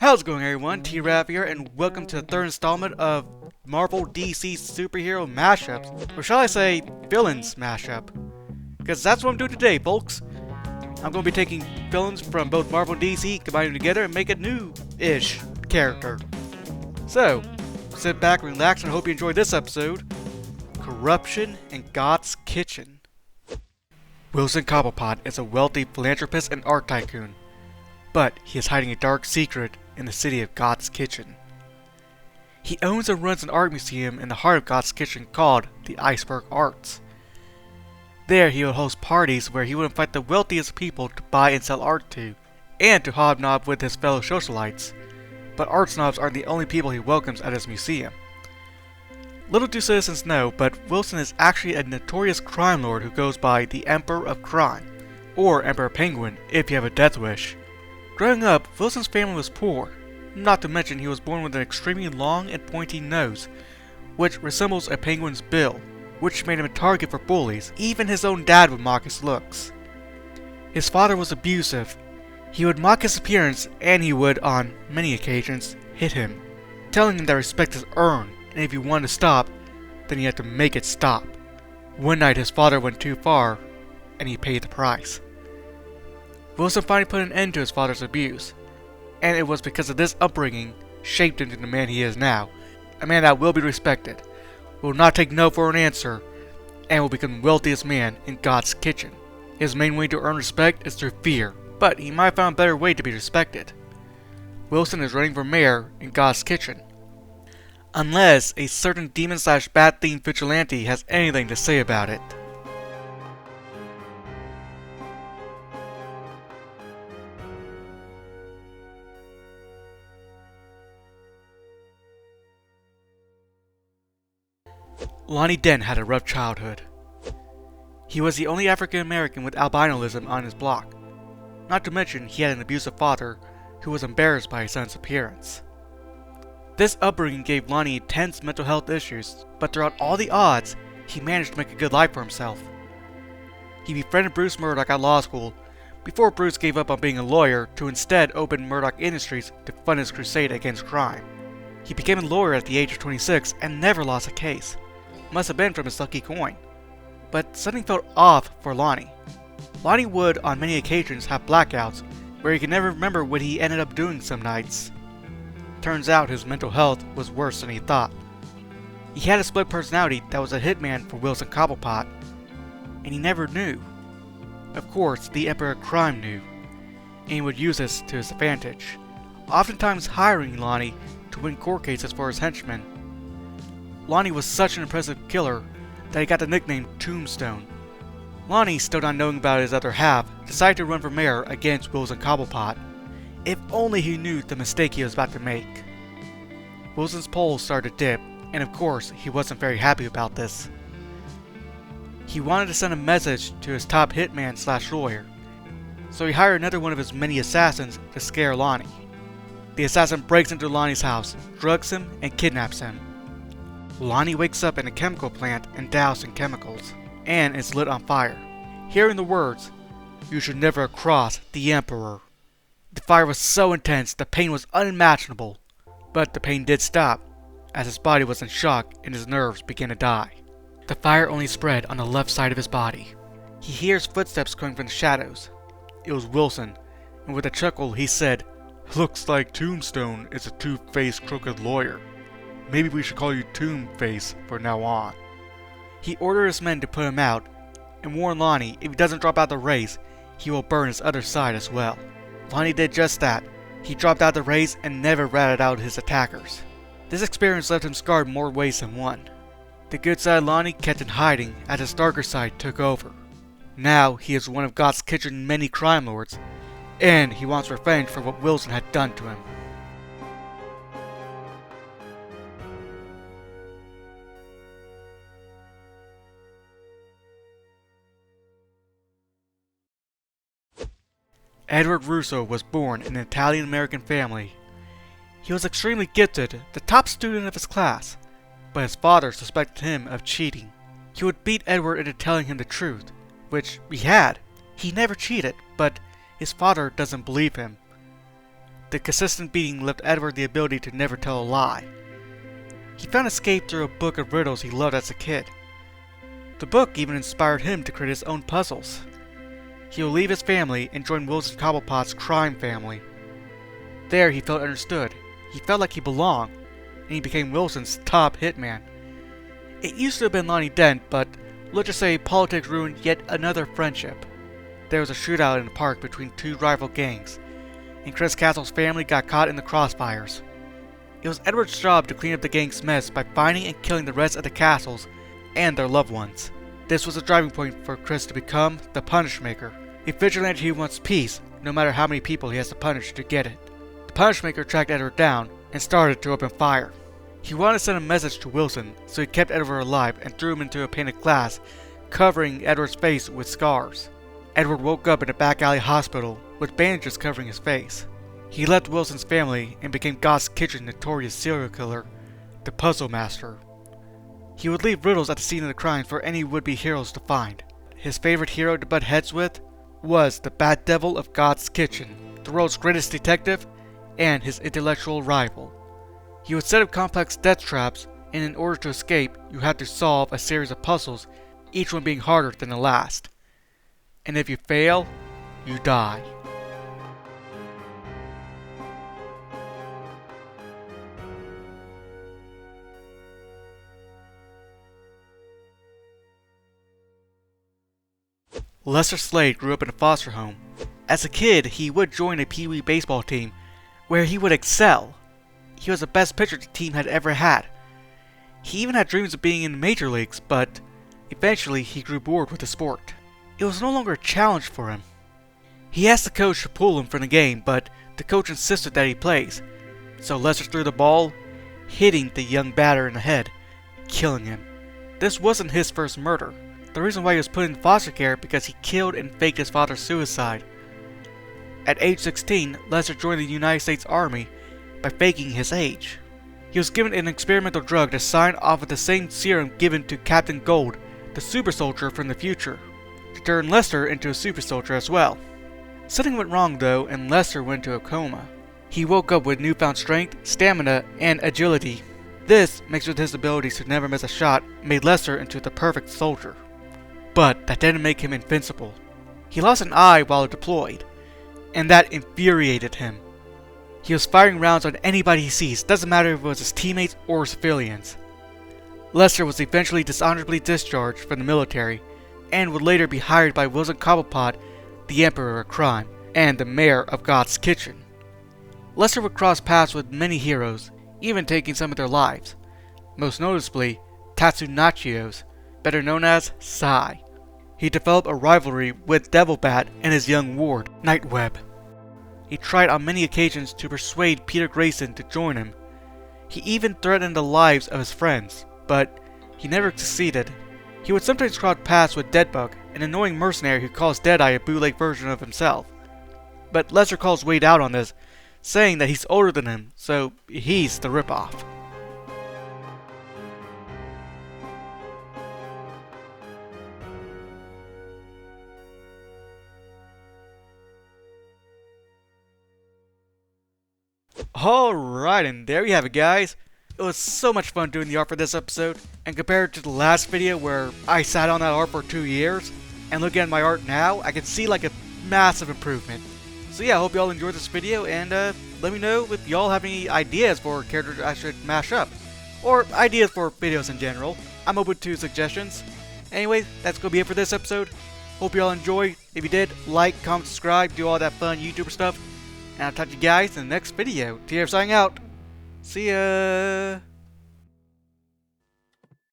How's it going, everyone? T-Rav here, and welcome to the third installment of Marvel DC superhero mashups, or shall I say, villains mashup? Because that's what I'm doing today, folks. I'm going to be taking villains from both Marvel and DC, combining them together, and make a new-ish character. So, sit back, relax, and I hope you enjoyed this episode. Corruption in Goth's Kitchen. Wilson Cobblepot is a wealthy philanthropist and art tycoon, but he is hiding a dark secret in the city of Goth's Kitchen. He owns and runs an art museum in the heart of Goth's Kitchen called the Iceberg Arts. There he will host parties where he will invite the wealthiest people to buy and sell art to, and to hobnob with his fellow socialites. But art snobs aren't the only people he welcomes at his museum. Little do citizens know, but Wilson is actually a notorious crime lord who goes by the Emperor of Crime, or Emperor Penguin if you have a death wish. Growing up, Wilson's family was poor, not to mention he was born with an extremely long and pointy nose, which resembles a penguin's bill, which made him a target for bullies. Even his own dad would mock his looks. His father was abusive. He would mock his appearance, and he would, on many occasions, hit him, telling him that respect is earned, and if you want to stop, then you have to make it stop. One night his father went too far, and he paid the price. Wilson finally put an end to his father's abuse, and it was because of this upbringing shaped him into the man he is now, a man that will be respected, will not take no for an answer, and will become the wealthiest man in God's Kitchen. His main way to earn respect is through fear, but he might have found a better way to be respected. Wilson is running for mayor in God's Kitchen, unless a certain demon/bat-themed vigilante has anything to say about it. Lonnie Dent had a rough childhood. He was the only African American with albinism on his block. Not to mention he had an abusive father who was embarrassed by his son's appearance. This upbringing gave Lonnie intense mental health issues, but throughout all the odds, he managed to make a good life for himself. He befriended Bruce Murdoch at law school before Bruce gave up on being a lawyer to instead open Murdoch Industries to fund his crusade against crime. He became a lawyer at the age of 26 and never lost a case. Must have been from his lucky coin. But something felt off for Lonnie. Lonnie would, on many occasions, have blackouts where he could never remember what he ended up doing some nights. Turns out his mental health was worse than he thought. He had a split personality that was a hitman for Wilson Cobblepot, and he never knew. Of course, the Emperor of Crime knew, and he would use this to his advantage, oftentimes hiring Lonnie to win court cases for his henchmen. Lonnie was such an impressive killer that he got the nickname Tombstone. Lonnie, still not knowing about his other half, decided to run for mayor against Wilson Cobblepot. If only he knew the mistake he was about to make. Wilson's polls started to dip, and of course, he wasn't very happy about this. He wanted to send a message to his top hitman/lawyer, so he hired another one of his many assassins to scare Lonnie. The assassin breaks into Lonnie's house, drugs him, and kidnaps him. Lonnie wakes up in a chemical plant and doused in chemicals, and is lit on fire. Hearing the words, "You should never cross the Emperor." The fire was so intense, the pain was unimaginable. But the pain did stop, as his body was in shock and his nerves began to die. The fire only spread on the left side of his body. He hears footsteps coming from the shadows. It was Wilson, and with a chuckle he said, "Looks like Tombstone is a two-faced crooked lawyer. Maybe we should call you Tombface from now on." He ordered his men to put him out, and warned Lonnie if he doesn't drop out of the race, he will burn his other side as well. Lonnie did just that. He dropped out of the race and never ratted out his attackers. This experience left him scarred in more ways than one. The good side of Lonnie kept in hiding as his darker side took over. Now he is one of God's Kitchen's many crime lords, and he wants revenge for what Wilson had done to him. Edward Russo was born in an Italian-American family. He was extremely gifted, the top student of his class, but his father suspected him of cheating. He would beat Edward into telling him the truth, which he had. He never cheated, but his father doesn't believe him. The consistent beating left Edward the ability to never tell a lie. He found escape through a book of riddles he loved as a kid. The book even inspired him to create his own puzzles. He would leave his family and join Wilson Cobblepot's crime family. There he felt understood, he felt like he belonged, and he became Wilson's top hitman. It used to have been Lonnie Dent, but let's just say politics ruined yet another friendship. There was a shootout in the park between two rival gangs, and Chris Castle's family got caught in the crossfires. It was Edward's job to clean up the gang's mess by finding and killing the rest of the Castles and their loved ones. This was a driving point for Chris to become the Punishmaker, a vigilante who wants peace no matter how many people he has to punish to get it. The Punishmaker tracked Edward down and started to open fire. He wanted to send a message to Wilson, so he kept Edward alive and threw him into a pane of glass, covering Edward's face with scars. Edward woke up in a back alley hospital with bandages covering his face. He left Wilson's family and became Goth's Kitchen's notorious serial killer, the Puzzle Master. He would leave riddles at the scene of the crime for any would-be heroes to find. His favorite hero to butt heads with was the Bat Devil of Goth's Kitchen, the world's greatest detective, and his intellectual rival. He would set up complex death traps, and in order to escape, you had to solve a series of puzzles, each one being harder than the last. And if you fail, you die. Lester Slade grew up in a foster home. As a kid, he would join a pee-wee baseball team, where he would excel. He was the best pitcher the team had ever had. He even had dreams of being in the major leagues, but eventually he grew bored with the sport. It was no longer a challenge for him. He asked the coach to pull him from the game, but the coach insisted that he plays. So Lester threw the ball, hitting the young batter in the head, killing him. This wasn't his first murder. The reason why he was put in foster care because he killed and faked his father's suicide. At age 16, Lester joined the United States Army by faking his age. He was given an experimental drug to sign off of the same serum given to Captain Gold, the super soldier from the future, to turn Lester into a super soldier as well. Something went wrong though, and Lester went into a coma. He woke up with newfound strength, stamina, and agility. This, mixed with his abilities to never miss a shot, made Lester into the perfect soldier. But that didn't make him invincible. He lost an eye while deployed, and that infuriated him. He was firing rounds on anybody he sees, doesn't matter if it was his teammates or civilians. Lester was eventually dishonorably discharged from the military, and would later be hired by Wilson Cobblepot, the Emperor of Crime, and the Mayor of Goth's Kitchen. Lester would cross paths with many heroes, even taking some of their lives, most noticeably Tatsunachio's, better known as Sai. He developed a rivalry with Devil Bat and his young ward, Nightweb. He tried on many occasions to persuade Peter Grayson to join him. He even threatened the lives of his friends, but he never succeeded. He would sometimes cross paths with Deadbug, an annoying mercenary who calls Deadeye a bootleg version of himself. But Lester calls Wade out on this, saying that he's older than him, so he's the ripoff. Alright, and there you have it, guys. It was so much fun doing the art for this episode, and compared to the last video where I sat on that art for 2 years, and looking at my art now, I can see like a massive improvement. So yeah, I hope y'all enjoyed this video, and let me know if y'all have any ideas for characters I should mash up, or ideas for videos in general. I'm open to suggestions. Anyway, that's gonna be it for this episode. Hope y'all enjoyed. If you did, like, comment, subscribe, do all that fun YouTuber stuff. And I'll talk to you guys in the next video. T-Rav signing out. See ya!